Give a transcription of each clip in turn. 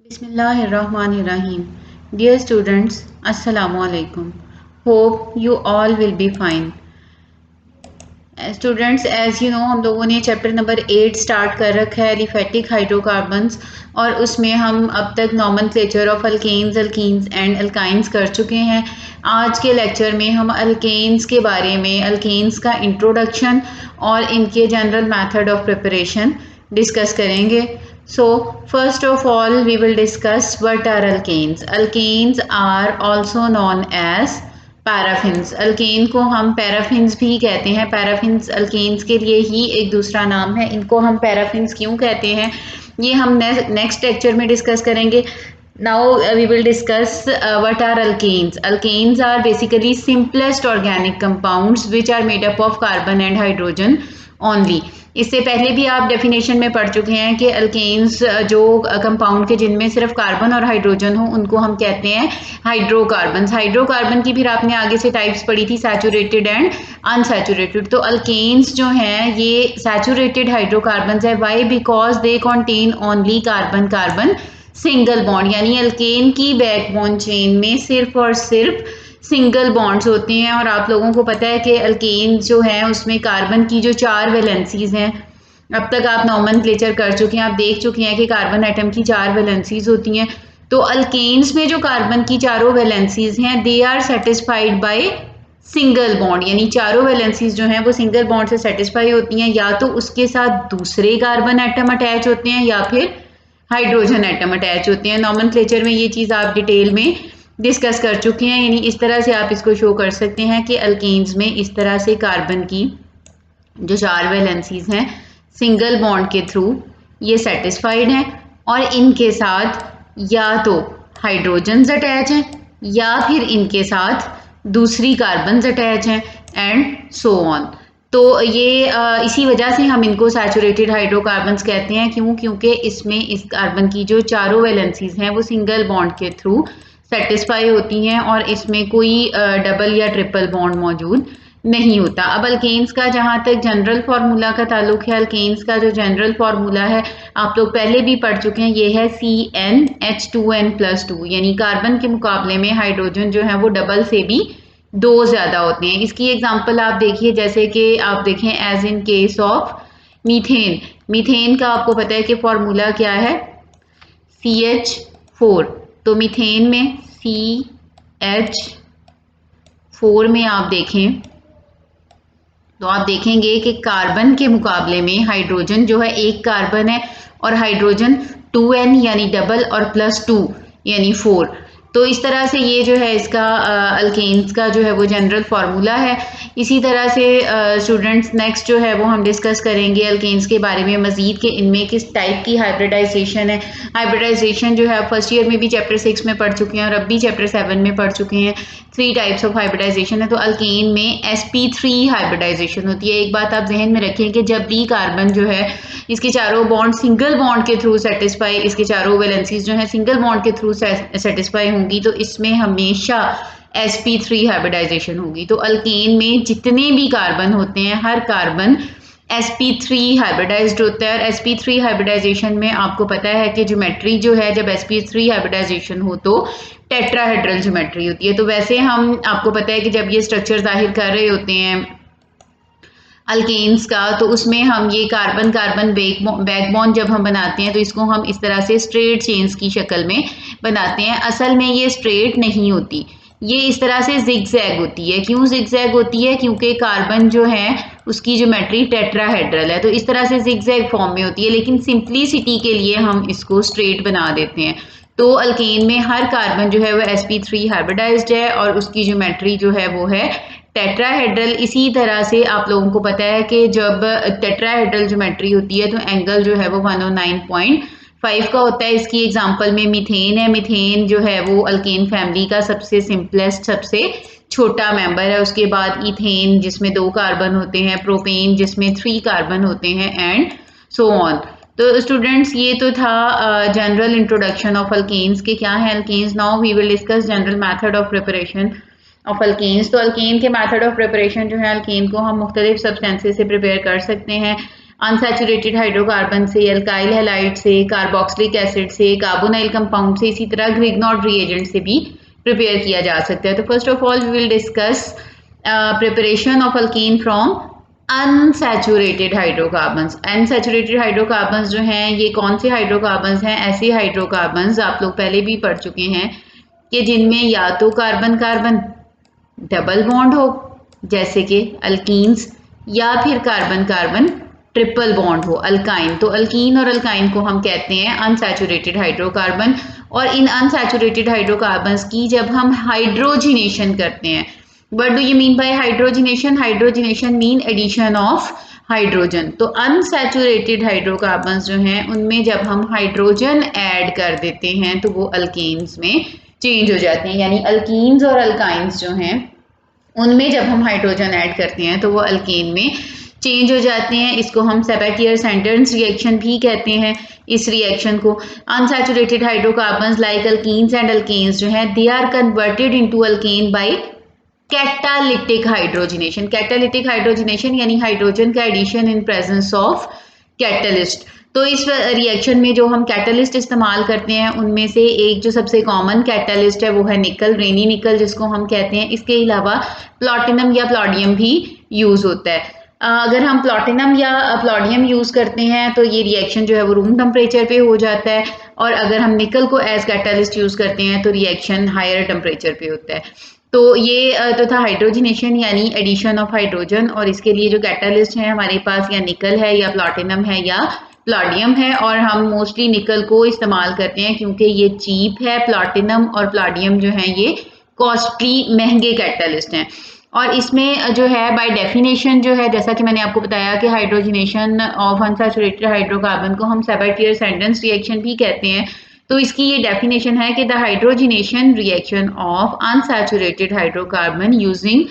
Bismillahirrahmanirrahim. Dear students, Assalamu alaikum. Hope you all will be fine. Students as you know हम लोगों ने chapter number 8 start कर रखा है एलिफेटिक हाइड्रोकार्बन्स और उसमें हम अब तक nomenclature of alkanes alkenes and alkynes कर चुके हैं। आज के लेक्चर में हम अल्केन्स के बारे में अल्केन्स का इंट्रोडक्शन और इनके general method of preparation discuss करेंगे। So first of all we will discuss what are alkanes. Alkanes are also known as paraffins. Alkane को हम पैराफिन्स भी कहते हैं। पैराफिन्स अल्केन्स के लिए ही एक दूसरा नाम है। इनको हम पैराफिन्स क्यों कहते हैं ये हम नेक्स्ट लेक्चर में डिस्कस करेंगे। Now we will discuss what are alkanes. Alkanes are basically simplest organic compounds which are made up of carbon and hydrogen only. इससे पहले भी आप डेफिनेशन में पढ़ चुके हैं कि अल्केन्स जो कंपाउंड के जिनमें सिर्फ कार्बन और हाइड्रोजन हो उनको हम कहते हैं हाइड्रोकार्बन्स। हाइड्रोकार्बन की फिर आपने आगे से टाइप्स पढ़ी थी सैचुरेटेड एंड अनसैचुरेटेड। तो अल्केन्स जो हैं ये सैचुरेटेड हाइड्रोकार्बन्स है। Why? Because they contain only carbon carbon single bond, यानी अल्केन की बैकबोन चेन में सिर्फ और सिर्फ सिंगल बॉन्ड्स होते हैं। और आप लोगों को पता है कि अल्केन जो है उसमें कार्बन की जो 4 वैलेंसीज हैं, अब तक आप नॉमेनक्लेचर कर चुके हैं, आप देख चुके हैं कि कार्बन एटम की 4 वैलेंसीज होती हैं। तो अल्केन्स में जो कार्बन की चारों वैलेंसीज हैं they are satisfied by single bond, यानी चारों वैलेंसीज जो हैं वो सिंगल बॉन्ड से सेटिस्फाई होती हैं। या तो उसके साथ दूसरे कार्बन एटम अटैच होते हैं या फिर हाइड्रोजन एटम अटैच होते हैं। नॉमेनक्लेचर में ये चीज़ आप डिटेल में डिस्कस कर चुके हैं। यानी इस तरह से आप इसको शो कर सकते हैं कि अल्केन्स में इस तरह से कार्बन की जो 4 वैलेंसीज हैं सिंगल बॉन्ड के थ्रू ये सेटिस्फाइड हैं और इनके साथ या तो हाइड्रोजन्स अटैच हैं या फिर इनके साथ दूसरी कार्बन्स अटैच हैं एंड सो ऑन। तो ये इसी वजह से हम इनको सैचुरेटेड हाइड्रोकार्बन्स कहते हैं। क्यों? क्योंकि इसमें इस कार्बन की जो चारों वैलेंसीज हैं वो सिंगल बॉन्ड के थ्रू सेटिस्फाई होती हैं और इसमें कोई डबल या ट्रिपल बॉन्ड मौजूद नहीं होता। अब अल्केन्स का जहाँ तक जनरल फार्मूला का ताल्लुक है, अल्केन्स का जो जनरल फार्मूला है आप लोग पहले भी पढ़ चुके हैं, ये है CnH2n+2, यानी कार्बन के मुकाबले में हाइड्रोजन जो है वो डबल से भी 2 ज़्यादा होते हैं। इसकी एग्जांपल आप देखिए, जैसे कि आप देखें as in case of methane. Methane का आपको पता है कि फार्मूला क्या है, CH4। तो मीथेन में CH4 में आप देखें तो आप देखेंगे कि कार्बन के मुकाबले में हाइड्रोजन जो है एक कार्बन है और हाइड्रोजन 2n यानी डबल और +2 यानी 4। तो इस तरह से ये जो है इसका अल्केन्स का जो है वो जनरल फार्मूला है। इसी तरह से स्टूडेंट्स नेक्स्ट जो है वो हम डिस्कस करेंगे अल्केन्स के बारे में मज़ीद कि इनमें किस टाइप की हाइब्रिडाइजेशन है। हाइब्रिडाइजेशन जो है फर्स्ट ईयर में भी चैप्टर 6 में पढ़ चुके हैं और अब भी चैप्टर 7 में पढ़ चुके हैं। 3 टाइप्स ऑफ हाइब्रिडाइजेशन है। तो अल्केन में sp3 हाइब्रिडाइजेशन होती है। एक बात आप जहन में रखें कि जब भी कार्बन जो है इसके चारों बॉन्ड सिंगल बॉन्ड के थ्रू सेटिस्फाई, इसके चारों वैलेंसीज जो है सिंगल बॉन्ड के थ्रू सेटिस्फाई होंगी तो इसमें हमेशा sp3 हाइब्रिडाइजेशन होगी। तो अल्केन में जितने भी कार्बन होते हैं हर कार्बन sp3 हाइब्रिडाइज्ड होता है। और sp3 हाइब्रिडाइजेशन में आपको पता है कि ज्योमेट्री जो है जब sp3 हाइब्रिडाइजेशन हो तो टेट्राहेड्रल ज्योमेट्री होती है। तो वैसे हम आपको पता है कि जब ये स्ट्रक्चर जाहिर कर रहे होते हैं अल्केन्स का तो उसमें हम ये कार्बन कार्बन बैकबोन जब हम बनाते हैं तो इसको हम इस तरह से स्ट्रेट चेन्स की शक्ल में बनाते हैं। असल में ये स्ट्रेट नहीं होती, ये इस तरह से जिगजैग होती है। क्यों जिगजैग होती है? क्योंकि कार्बन जो है उसकी ज्योमेट्री टेट्राहेड्रल है तो इस तरह से जिगजैग फॉर्म में होती है, लेकिन सिंप्लिसिटी के लिए हम इसको स्ट्रेट बना देते हैं। तो अल्केन में हर कार्बन जो है वो sp3 हाइब्रिडाइज्ड है और उसकी ज्योमेट्री जो है वो है टेट्राहेड्रल। इसी तरह से आप लोगों को पता है कि जब टेट्राहेड्रल ज्योमेट्री होती है तो एंगल जो है वो 109.5 का होता है। इसकी एग्जांपल में मीथेन है। मीथेन जो है वो अल्केन फैमिली का सबसे सिंपलेस्ट सबसे छोटा मेंबर है। उसके बाद इथेन जिसमें 2 कार्बन होते हैं, प्रोपेन जिसमें 3 कार्बन होते हैं एंड सो ऑन। तो स्टूडेंट्स ये तो था जनरल इंट्रोडक्शन ऑफ अल्केन्स के क्या है alkanes. Now we will discuss general method of preparation of alkanes. तो अल्केन के मेथड ऑफ प्रिपरेशन जो है, अल्केन को हम मुख्तलिफ सब्सटेंसेस से प्रिपेयर कर सकते हैं। अनसैचुरेटेड हाइड्रोकार्बन से, अल्काइल हैलाइड से, कार्बोक्सिलिक एसिड से, कार्बोनाइल कंपाउंड से, इसी तरह ग्रिग्नॉट रिएजेंट से भी प्रिपेयर किया जा सकता है। तो first of all we will discuss preparation of alkene from unsaturated hydrocarbons. Unsaturated hydrocarbons जो हैं ये कौन से हाइड्रोकार्बन्स हैं? ऐसे हाइड्रोकार्बन्स आप लोग पहले भी पढ़ चुके हैं कि जिनमें या तो कार्बन कार्बन डबल बॉन्ड हो जैसे कि अल्कीन्स, या फिर कार्बन कार्बन ट्रिपल बॉन्ड हो अल्काइन। तो अल्कीन और अल्काइन को हम कहते हैं अनसैचुरेटेड हाइड्रोकार्बन। और इन अनसैचुरेटेड हाइड्रोकार्बन्स की जब हम हाइड्रोजिनेशन करते हैं, what do you mean by hydrogenation? Hydrogenation mean addition of hydrogen. तो अनसैचुरेटेड हाइड्रोकार्बन्स जो हैं उनमें जब हम हाइड्रोजन ऐड कर देते हैं तो वो अल्केन्स में चेंज हो जाते हैं। यानी अल्कीन्स और अल्काइंस जो हैं उनमें जब हम हाइड्रोजन ऐड करते हैं तो वो अल्केन में चेंज हो जाते हैं। इसको हम सेबेटियर सेंटेंस रिएक्शन भी कहते हैं। इस रिएक्शन को unsaturated hydrocarbons like alkenes and alkanes जो हैं they are converted into alkane by catalytic hydrogenation. Catalytic hydrogenation यानी हाइड्रोजन का addition in presence of catalyst. तो इस रिएक्शन में जो हम कैटलिस्ट इस्तेमाल करते हैं उनमें से एक जो सबसे कॉमन कैटलिस्ट है वो है निकल, रेनी निकल जिसको हम कहते हैं। इसके अलावा प्लैटिनम या प्लैडियम भी यूज होता है। अगर हम प्लैटिनम या प्लैडियम यूज करते हैं तो ये रिएक्शन जो है वो रूम टेम्परेचर पे हो जाता है, और अगर हम निकल को एज कैटलिस्ट यूज करते हैं तो रिएक्शन हायर टेम्परेचर पे होता है। तो ये तो था हाइड्रोजिनेशन यानी एडिशन ऑफ हाइड्रोजन। और इसके लिए जो कैटलिस्ट है हमारे पास या निकल है या प्लैटिनम है या प्लैडियम है, और हम मोस्टली निकल को इस्तेमाल करते हैं क्योंकि ये चीप है। प्लैटिनम और प्लैडियम जो है ये कॉस्टली महंगे कैटलिस्ट हैं। और इसमें जो है बाय डेफिनेशन जो है, जैसा कि मैंने आपको बताया कि हाइड्रोजिनेशन ऑफ अनसैचुरेटेड हाइड्रोकार्बन को हम सेबेटियर सेंटेंस रिएक्शन भी कहते हैं। तो इसकी ये डेफिनेशन है कि the hydrogenation reaction of unsaturated hydrocarbon using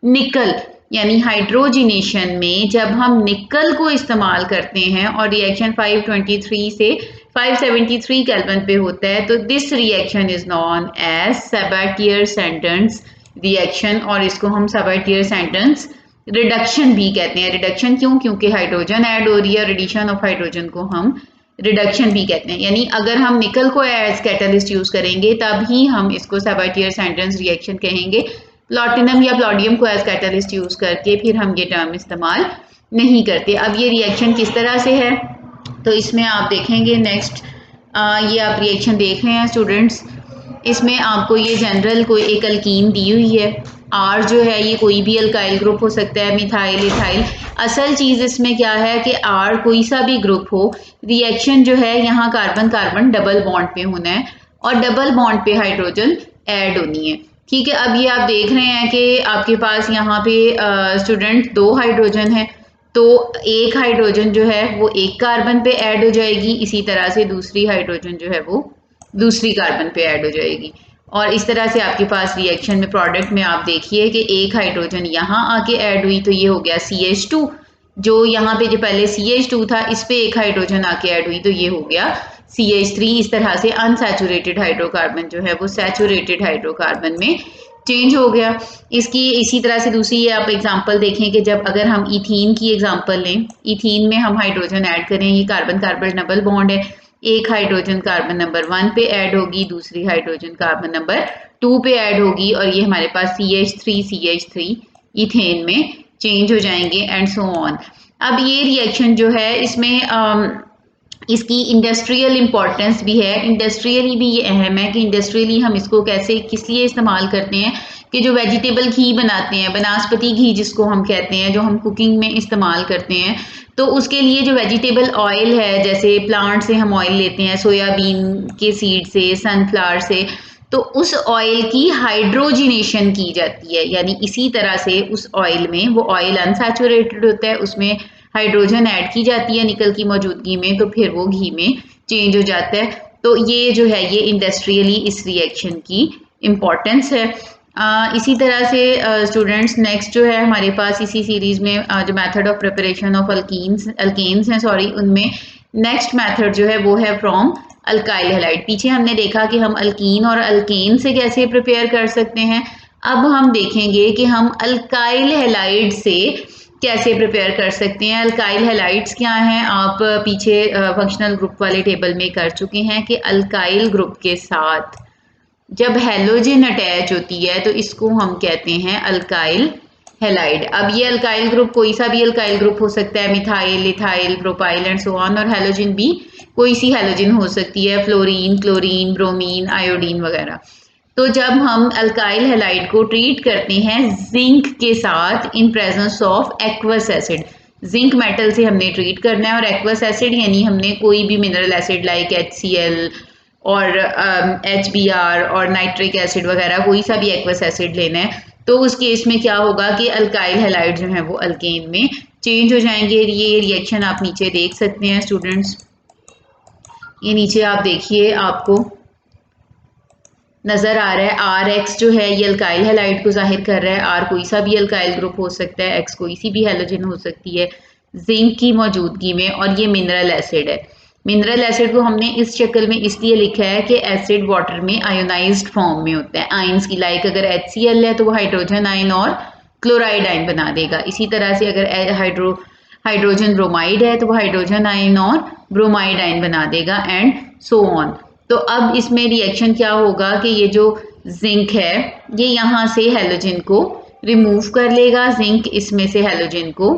निकल, यानी हाइड्रोजिनेशन में जब हम निकल को इस्तेमाल करते हैं और रिएक्शन 523 से 573 केल्विन पे होता है, तो this reaction is known as Sabatier Senderens reaction, और इसको हम सेबेटियर सेंटेंस रिडक्शन भी कहते हैं। रिडक्शन क्यों? क्योंकि हाइड्रोजन ऐड हो रही है, रिडक्शन ऑफ हाइड्रोजन को हम रिडक्शन भी कहते हैं। यानी अगर हम निकल को एज कैटलिस्ट यूज करेंगे तब ही हम इसको सेबेटियर सेंटेंस रिएक्शन कहेंगे। प्लैटिनम या प्लैडियम को एज कैटलिस्ट यूज करके फिर हम ये टर्म इस्तेमाल नहीं करते। अब ये रिएक्शन किस तरह से है तो इसमें आप देखेंगे नेक्स्ट, ये आप रिएक्शन देख रहे हैं स्टूडेंट्स, इसमें आपको ये जनरल कोई एक अल्कीन दी हुई है। आर जो है ये कोई भी अल्काइल ग्रुप हो सकता है, मिथाइल, इथाइल। असल चीज़ इसमें क्या है कि आर कोई सा भी ग्रुप हो, रिएक्शन जो है यहाँ कार्बन कार्बन डबल बॉन्ड पे होना है और डबल बॉन्ड पे हाइड्रोजन ऐड होनी है। ठीक है, अब ये आप देख रहे हैं कि आपके पास यहाँ पे स्टूडेंट 2 हाइड्रोजन है, तो एक हाइड्रोजन जो है वो एक कार्बन पे ऐड हो जाएगी, इसी तरह से दूसरी हाइड्रोजन जो है वो दूसरी कार्बन पे ऐड हो जाएगी। और इस तरह से आपके पास रिएक्शन में प्रोडक्ट में आप देखिए कि एक हाइड्रोजन यहाँ आके ऐड हुई तो ये हो गया CH2, जो यहाँ पे जो पहले CH2 था इस पे एक हाइड्रोजन आके ऐड हुई तो ये हो गया CH3। इस तरह से अनसैचुरेटेड हाइड्रोकार्बन जो है वो सैचुरेटेड हाइड्रोकार्बन में चेंज हो गया। इसकी इसी तरह से दूसरी आप एग्जांपल देखें कि जब अगर हम इथीन की एग्जांपल लें, इथीन में हम हाइड्रोजन ऐड करें, ये कार्बन कार्बन डबल बॉन्ड है, एक हाइड्रोजन कार्बन नंबर 1 पे ऐड होगी, दूसरी हाइड्रोजन कार्बन नंबर 2 पे ऐड होगी, और ये हमारे पास CH3 इथेन में चेंज हो जाएंगे एंड सो ऑन। अब ये रिएक्शन जो है इसमें इसकी इंडस्ट्रियल इम्पोर्टेंस भी है। इंडस्ट्रियली भी ये अहम है कि इंडस्ट्रियली हम इसको कैसे किस लिए इस्तेमाल करते हैं कि जो वेजिटेबल घी बनाते हैं, वनस्पति घी जिसको हम कहते हैं, जो हम कुकिंग में इस्तेमाल करते हैं, तो उसके लिए जो वेजिटेबल ऑयल है, जैसे प्लांट से हम ऑयल लेते हैं, सोयाबीन के सीड से, सनफ्लावर से, तो उस ऑयल की हाइड्रोजिनेशन की जाती है। यानी इसी तरह से उस ऑयल में, वो ऑयल अनसैचुरेटेड होता है, उसमें हाइड्रोजन ऐड की जाती है निकल की मौजूदगी में, तो फिर वो घी में चेंज हो जाता है। तो ये जो है ये इंडस्ट्रियली इस रिएक्शन की इम्पोर्टेंस है। इसी तरह से स्टूडेंट्स नेक्स्ट जो है हमारे पास इसी सीरीज में जो method of preparation of alkanes हैं सॉरी, उनमें नेक्स्ट मेथड जो है वो है फ्रॉम अल्काइल हैलाइड। पीछे हमने देखा कि हम अल्कीन और अल्केन से कैसे प्रिपेयर कर सकते हैं, अब हम देखेंगे कि हम अल्काइल हैलाइड से कैसे प्रिपेयर कर सकते हैं। अल्काइल हैलाइड्स क्या हैं, आप पीछे फंक्शनल ग्रुप वाले टेबल में कर चुके हैं कि अल्काइल ग्रुप के साथ जब हैलोजन अटैच होती है तो इसको हम कहते हैं अल्काइल हैलाइड। अब ये अल्काइल ग्रुप कोई सा भी अल्काइल ग्रुप हो सकता है, methyl, ethyl, propyl and so on, और हैलोजन भी कोई सी हैलोजन हो सकती है, फ्लोरीन, क्लोरीन, ब्रोमीन, आयोडीन वगैरह। तो जब हम अल्काइल हैलाइड को ट्रीट करते हैं जिंक के साथ इन presence of aqueous acid, zinc metal से हमने ट्रीट करना है, और एक्वस एसिड यानी हमने कोई भी मिनरल एसिड लाइक HCl और HBr और नाइट्रिक एसिड वगैरह कोई सा भी एक्वस एसिड लेना है। तो उस केस में क्या होगा कि अल्काइल हैलाइड जो है वो अल्केन में चेंज हो जाएंगे। ये रिएक्शन आप नीचे देख सकते हैं स्टूडेंट्स, ये नीचे आप देखिए, आपको नजर आ रहा है RX जो है ये अल्काइल हैलाइड को जाहिर कर रहा है। R कोई सा भी अल्काइल ग्रुप हो सकता है, X कोई सी भी हैलोजन हो सकती है जिंक की मौजूदगी में, और ये मिनरल एसिड है। मिनरल एसिड को हमने इस शक्ल में इसलिए लिखा है कि एसिड वाटर में आयोनाइज्ड फॉर्म में होता है, आयंस की, लाइक अगर HCl है तो वो हाइड्रोजन आयन और क्लोराइड आयन बना देगा। इसी तरह से अगर हाइड्रोजन ब्रोमाइड है तो वो हाइड्रोजन आयन और ब्रोमाइड आयन बना देगा एंड सो ऑन। तो अब इसमें रिएक्शन क्या होगा कि ये जो जिंक है ये यहाँ से हैलोजन को रिमूव कर लेगा, जिंक इसमें से हैलोजन को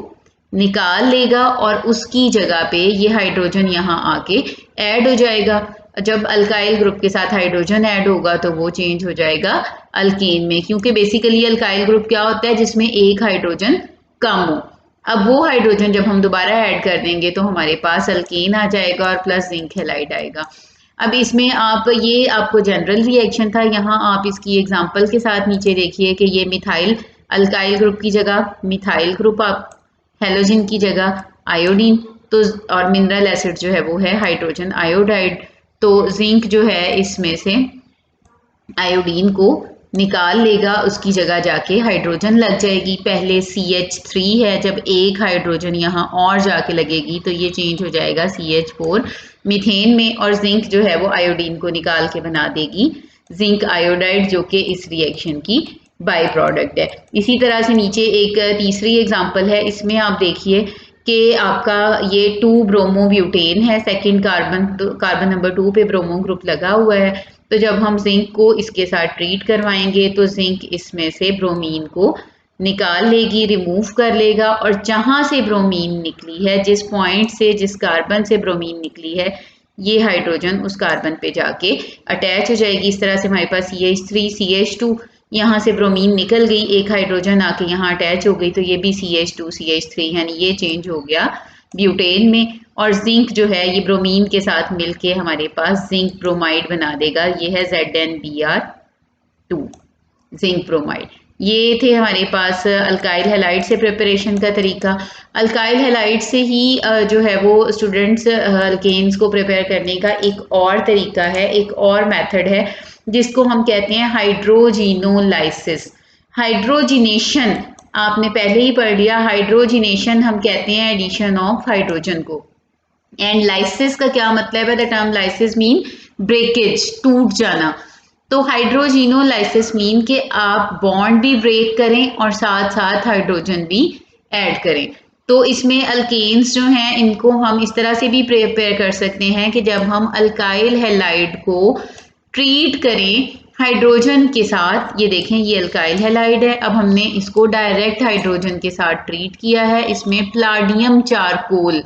निकाल लेगा और उसकी जगह पे ये हाइड्रोजन यहाँ आके ऐड हो जाएगा। जब अल्काइल ग्रुप के साथ हाइड्रोजन ऐड होगा तो वो चेंज हो जाएगा अल्केन में, क्योंकि बेसिकली अल्काइल ग्रुप क्या होता है जिसमें एक हाइड्रोजन कम हो। अब वो हाइड्रोजन जब हम दोबारा ऐड कर देंगे तो हमारे पास अल्केन आ जाएगा और प्लस जिंक हैलाइड आएगा। अब इसमें आप, ये आपको जनरल रिएक्शन था, यहाँ आप इसकी एग्जांपल के साथ नीचे देखिए कि ये मिथाइल अल्काइल ग्रुप की जगह मिथाइल ग्रुप, आप हैलोजन की जगह आयोडीन, तो और मिनरल एसिड जो है वो है हाइड्रोजन आयोडाइड। तो जिंक जो है इसमें से आयोडीन को निकाल लेगा, उसकी जगह जाके हाइड्रोजन लग जाएगी। पहले CH3 है, जब एक हाइड्रोजन यहाँ और जाके लगेगी तो ये चेंज हो जाएगा CH4 मीथेन में, और जिंक जो है वो आयोडीन को निकाल के बना देगी जिंक आयोडाइड, जो कि इस रिएक्शन की बाई प्रोडक्ट है। इसी तरह से नीचे एक तीसरी एग्जांपल है, इसमें आप देखिए कि आपका ये 2 ब्रोमो ब्यूटेन है, सेकंड कार्बन, तो कार्बन नंबर 2 पे ब्रोमो ग्रुप लगा हुआ है। तो जब हम जिंक को इसके साथ ट्रीट करवाएंगे तो जिंक इसमें से ब्रोमीन को निकाल लेगी, रिमूव कर लेगा, और जहां से ब्रोमीन निकली है, जिस पॉइंट से, जिस कार्बन से ब्रोमीन निकली है, ये हाइड्रोजन उस कार्बन पे जाके अटैच हो जाएगी। इस तरह से हमारे पास CH3 CH2, यहाँ से ब्रोमीन निकल गई, एक हाइड्रोजन आके यहाँ अटैच हो गई, तो ये भी CH2 CH3 यानी ये चेंज हो गया ब्यूटेन में। और जिंक जो है ये ब्रोमीन के साथ मिलके हमारे पास जिंक ब्रोमाइड बना देगा, ये है ZnBr2 जिंक ब्रोमाइड। ये थे हमारे पास अल्काइल हैलाइड से प्रिपरेशन का तरीका। अल्काइल हैलाइड से ही जो है वो स्टूडेंट्स अल्केन्स को प्रिपेयर करने का एक और तरीका है, एक और मेथड है जिसको हम कहते हैं हाइड्रोजिनोलाइसिस। हाइड्रोजिनेशन आपने पहले ही पढ़ लिया, हाइड्रोजिनेशन हम कहते हैं एडिशन ऑफ हाइड्रोजन को। एंड लाइसिस का क्या मतलब है, the term lysis mean breakage, टूट जाना। तो हाइड्रोजिनोलाइसिस मीन कि आप बॉन्ड भी ब्रेक करें और साथ साथ हाइड्रोजन भी ऐड करें। तो इसमें अल्केन्स जो हैं इनको हम इस तरह से भी प्रिपेयर कर सकते हैं कि जब हम अल्काइल हैलाइड को ट्रीट करें हाइड्रोजन के साथ, ये देखें ये अल्काइल हैलाइड है, अब हमने इसको डायरेक्ट हाइड्रोजन के साथ ट्रीट किया है, इसमें प्लाडियम चारकोल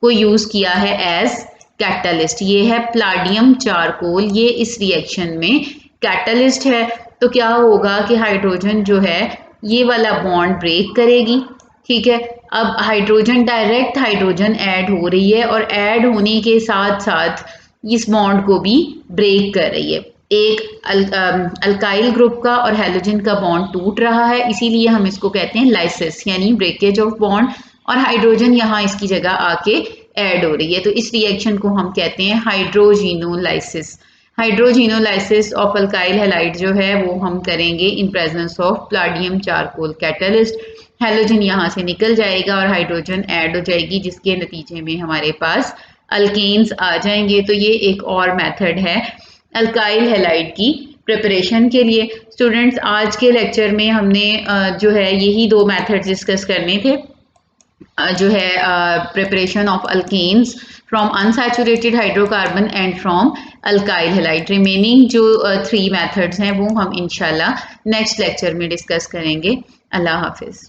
को यूज किया है एज कैटलिस्ट। ये है प्लाडियम चारकोल, ये इस रिएक्शन में कैटलिस्ट है। तो क्या होगा कि हाइड्रोजन जो है ये वाला बॉन्ड ब्रेक करेगी, ठीक है। अब हाइड्रोजन, डायरेक्ट हाइड्रोजन ऐड हो रही है और ऐड होने के साथ साथ इस बॉन्ड को भी ब्रेक कर रही है। एक अल्काइल ग्रुप का और हैलोजन का बॉन्ड टूट रहा है, इसीलिए हम इसको कहते हैं लाइसिस यानी ब्रेकेज ऑफ बॉन्ड, और हाइड्रोजन यहाँ इसकी जगह आके ऐड हो रही है। तो इस रिएक्शन को हम कहते हैं हाइड्रोजिनोलाइसिस। हाइड्रोजिनोलाइसिस ऑफ अल्काइल हैलाइड जो है वो हम करेंगे इन presence of palladium charcoal catalyst. Halogen यहाँ से निकल जाएगा और हाइड्रोजन ऐड हो जाएगी, जिसके नतीजे में हमारे पास अल्केन्स आ जाएंगे। तो ये एक और मेथड है अल्काइल हैलाइड की प्रिपरेशन के लिए। स्टूडेंट्स आज के लेक्चर में हमने जो है यही 2 मेथड डिस्कस करने थे। जो है preparation of alkanes from unsaturated hydrocarbon and from alkyl halide. Remaining जो 3 मेथड्स हैं वो हम इंशाल्लाह नेक्स्ट लेक्चर में डिस्कस करेंगे। अल्लाह हाफिज़।